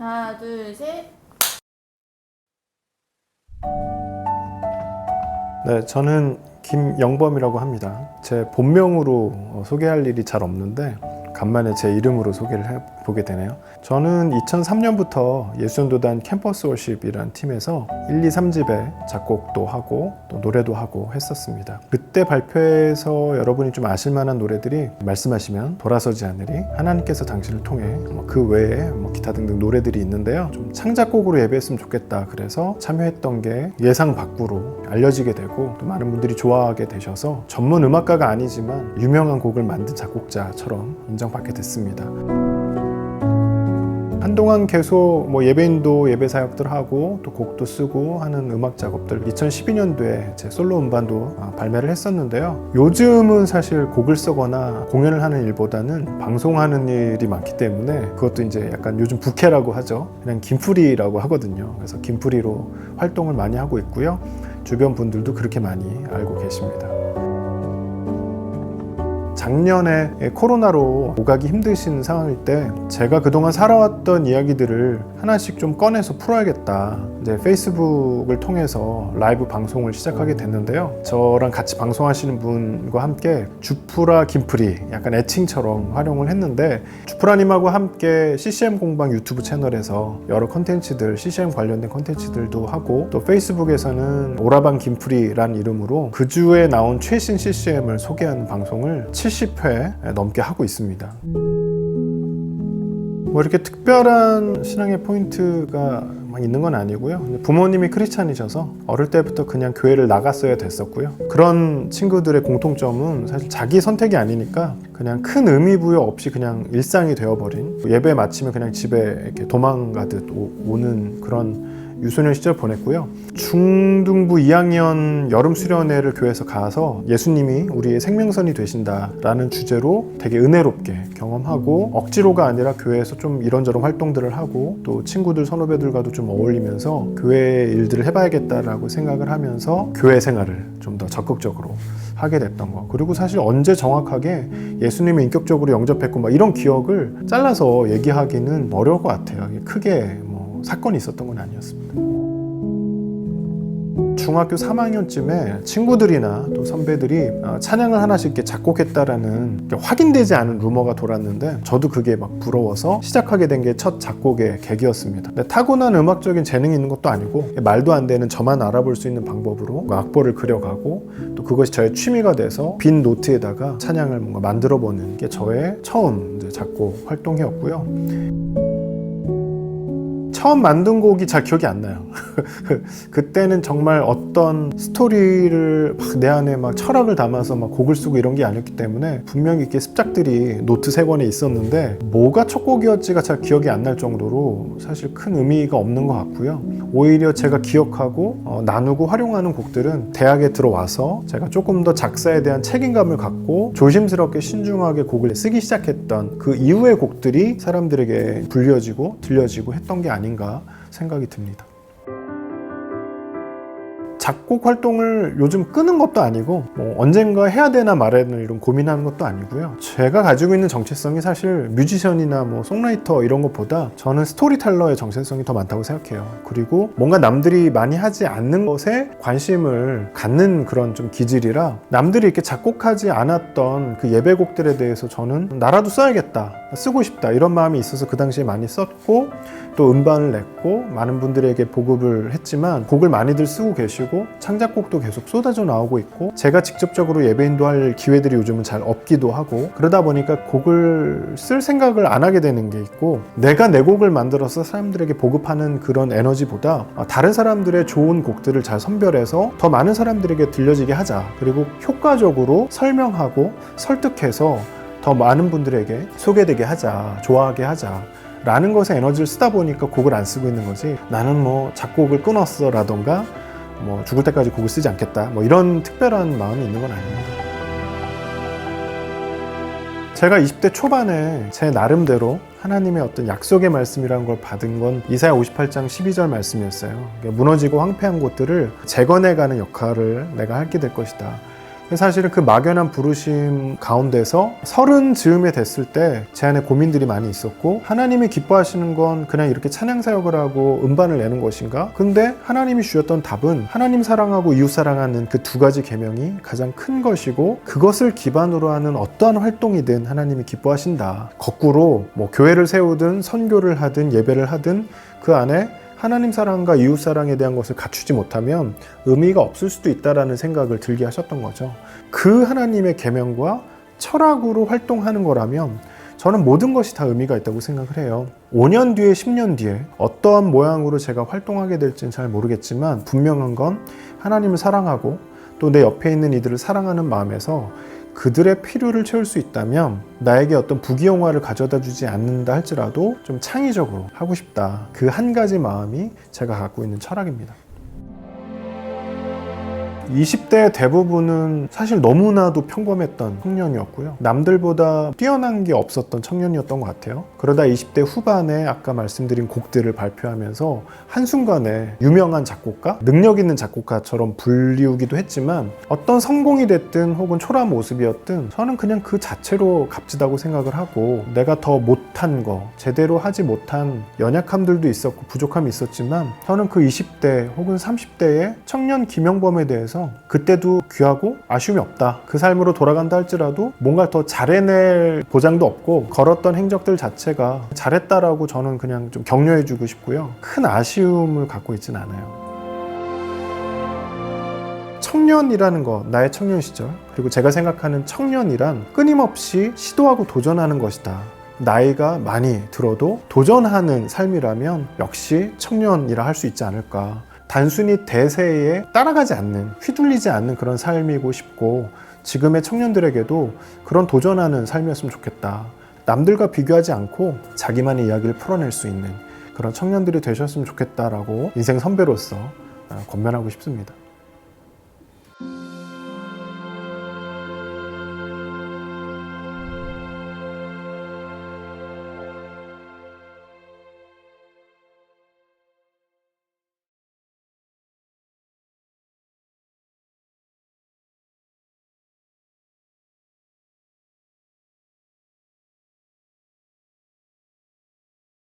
하나, 둘, 셋. 네, 저는 김영범이라고 합니다. 제 본명으로 소개할 일이 잘 없는데 간만에 제 이름으로 소개를 해보게 되네요. 저는 2003년부터 예수전도단 캠퍼스 월십이라는 팀에서 1, 2, 3집에 작곡도 하고 또 노래도 하고 했었습니다. 그때 발표해서 여러분이 좀 아실 만한 노래들이 말씀하시면 돌아서지 않으리, 하나님께서 당신을 통해, 그 외에 기타 등등 노래들이 있는데요. 좀 창작곡으로 예배했으면 좋겠다 그래서 참여했던 게 예상 밖으로 알려지게 되고 또 많은 분들이 좋아하게 되셔서 전문 음악가가 아니지만 유명한 곡을 만든 작곡자처럼 인정받게 됐습니다. 한동안 계속 예배인도 예배 사역들 하고 또 곡도 쓰고 하는 음악 작업들 2012년도에 제 솔로 음반도 발매를 했었는데요. 요즘은 사실 곡을 쓰거나 공연을 하는 일보다는 방송하는 일이 많기 때문에 그것도 이제 약간 요즘 부캐라고 하죠. 그냥 김프리라고 하거든요. 그래서 김프리로 활동을 많이 하고 있고요. 주변 분들도 그렇게 많이 알고 계십니다. 작년에 코로나로 오가기 힘드신 상황일 때 제가 그동안 살아왔던 이야기들을 하나씩 좀 꺼내서 풀어야겠다. 이제 페이스북을 통해서 라이브 방송을 시작하게 됐는데요. 저랑 같이 방송하시는 분과 함께 주프라 김프리 약간 애칭처럼 활용을 했는데 주프라님하고 함께 CCM 공방 유튜브 채널에서 여러 컨텐츠들 CCM 관련된 컨텐츠들도 하고 또 페이스북에서는 오라방 김프리란 이름으로 그 주에 나온 최신 CCM을 소개하는 방송을 70회 넘게 하고 있습니다. 이렇게 특별한 신앙의 포인트가 막 있는 건 아니고요. 부모님이 크리스찬이셔서 어릴 때부터 그냥 교회를 나갔어야 됐었고요. 그런 친구들의 공통점은 사실 자기 선택이 아니니까 그냥 큰 의미 부여 없이 그냥 일상이 되어버린, 예배 마치면 그냥 집에 이렇게 도망가듯 오는 그런 유소년 시절 보냈고요. 중등부 2학년 여름 수련회를 교회에서 가서 예수님이 우리의 생명선이 되신다라는 주제로 되게 은혜롭게 경험하고 억지로가 아니라 교회에서 좀 이런저런 활동들을 하고 또 친구들 선후배들과도 좀 어울리면서 교회 일들을 해봐야겠다라고 생각을 하면서 교회 생활을 좀 더 적극적으로 하게 됐던 거. 그리고 사실 언제 정확하게 예수님을 인격적으로 영접했고 이런 기억을 잘라서 얘기하기는 어려울 것 같아요. 크게 사건이 있었던 건 아니었습니다. 중학교 3학년쯤에 친구들이나 또 선배들이 찬양을 하나씩 이렇게 작곡했다라는 확인되지 않은 루머가 돌았는데 저도 그게 막 부러워서 시작하게 된 게 첫 작곡의 계기였습니다. 근데 타고난 음악적인 재능이 있는 것도 아니고 말도 안 되는 저만 알아볼 수 있는 방법으로 악보를 그려가고 또 그것이 저의 취미가 돼서 빈 노트에다가 찬양을 뭔가 만들어보는 게 저의 처음 작곡 활동이었고요. 처음 만든 곡이 잘 기억이 안 나요. 그때는 정말 어떤 스토리를 내 안에 철학을 담아서 곡을 쓰고 이런 게 아니었기 때문에 분명히 이렇게 습작들이 노트 3권에 있었는데 뭐가 첫 곡이었지가 잘 기억이 안 날 정도로 사실 큰 의미가 없는 것 같고요. 오히려 제가 기억하고 나누고 활용하는 곡들은 대학에 들어와서 제가 조금 더 작사에 대한 책임감을 갖고 조심스럽게 신중하게 곡을 쓰기 시작했던 그 이후의 곡들이 사람들에게 불려지고 들려지고 했던 게 아닌가 생각이 듭니다. 작곡 활동을 요즘 끄는 것도 아니고 언젠가 해야 되나 말아야 되나 이런 고민하는 것도 아니고요. 제가 가지고 있는 정체성이 사실 뮤지션이나 송라이터 이런 것보다 저는 스토리텔러의 정체성이 더 많다고 생각해요. 그리고 뭔가 남들이 많이 하지 않는 것에 관심을 갖는 그런 좀 기질이라 남들이 이렇게 작곡하지 않았던 그 예배곡들에 대해서 저는 나라도 써야겠다, 쓰고 싶다 이런 마음이 있어서 그 당시에 많이 썼고 또 음반을 냈고 많은 분들에게 보급을 했지만 곡을 많이들 쓰고 계시고 창작곡도 계속 쏟아져 나오고 있고 제가 직접적으로 예배인도 할 기회들이 요즘은 잘 없기도 하고 그러다 보니까 곡을 쓸 생각을 안 하게 되는 게 있고 내가 내 곡을 만들어서 사람들에게 보급하는 그런 에너지보다 다른 사람들의 좋은 곡들을 잘 선별해서 더 많은 사람들에게 들려지게 하자, 그리고 효과적으로 설명하고 설득해서 더 많은 분들에게 소개되게 하자, 좋아하게 하자 라는 것에 에너지를 쓰다 보니까 곡을 안 쓰고 있는 거지, 나는 작곡을 끊었어 라던가 죽을 때까지 곡을 쓰지 않겠다 이런 특별한 마음이 있는 건 아닙니다. 제가 20대 초반에 제 나름대로 하나님의 어떤 약속의 말씀이라는 걸 받은 건 이사야 58장 12절 말씀이었어요. 무너지고 황폐한 곳들을 재건해가는 역할을 내가 하게 될 것이다. 사실은 그 막연한 부르심 가운데서 30 즈음에 됐을 때 제 안에 고민들이 많이 있었고, 하나님이 기뻐하시는 건 그냥 이렇게 찬양 사역을 하고 음반을 내는 것인가? 근데 하나님이 주셨던 답은 하나님 사랑하고 이웃 사랑하는 그 두 가지 계명이 가장 큰 것이고, 그것을 기반으로 하는 어떠한 활동이든 하나님이 기뻐하신다. 거꾸로 뭐 교회를 세우든 선교를 하든 예배를 하든 그 안에 하나님 사랑과 이웃 사랑에 대한 것을 갖추지 못하면 의미가 없을 수도 있다라는 생각을 들게 하셨던 거죠. 그 하나님의 계명과 철학으로 활동하는 거라면 저는 모든 것이 다 의미가 있다고 생각을 해요. 5년 뒤에 10년 뒤에 어떠한 모양으로 제가 활동하게 될지는 잘 모르겠지만, 분명한 건 하나님을 사랑하고 또 내 옆에 있는 이들을 사랑하는 마음에서 그들의 필요를 채울 수 있다면 나에게 어떤 부귀영화를 가져다 주지 않는다 할지라도 좀 창의적으로 하고 싶다. 그 한 가지 마음이 제가 갖고 있는 철학입니다. 20대 대부분은 사실 너무나도 평범했던 청년이었고요. 남들보다 뛰어난 게 없었던 청년이었던 것 같아요. 그러다 20대 후반에 아까 말씀드린 곡들을 발표하면서 한순간에 유명한 작곡가, 능력 있는 작곡가처럼 불리우기도 했지만, 어떤 성공이 됐든 혹은 초라한 모습이었든 저는 그냥 그 자체로 값지다고 생각을 하고, 내가 더 못한 거, 제대로 하지 못한 연약함들도 있었고 부족함이 있었지만, 저는 그 20대 혹은 30대의 청년 김영범에 대해서 그때도 귀하고 아쉬움이 없다. 그 삶으로 돌아간다 할지라도 뭔가 더 잘해낼 보장도 없고, 걸었던 행적들 자체가 잘했다라고 저는 그냥 좀 격려해주고 싶고요. 큰 아쉬움을 갖고 있진 않아요. 청년이라는 거, 나의 청년 시절, 그리고 제가 생각하는 청년이란 끊임없이 시도하고 도전하는 것이다. 나이가 많이 들어도 도전하는 삶이라면 역시 청년이라 할 수 있지 않을까. 단순히 대세에 따라가지 않는, 휘둘리지 않는 그런 삶이고 싶고, 지금의 청년들에게도 그런 도전하는 삶이었으면 좋겠다. 남들과 비교하지 않고 자기만의 이야기를 풀어낼 수 있는 그런 청년들이 되셨으면 좋겠다라고 인생 선배로서 권면하고 싶습니다.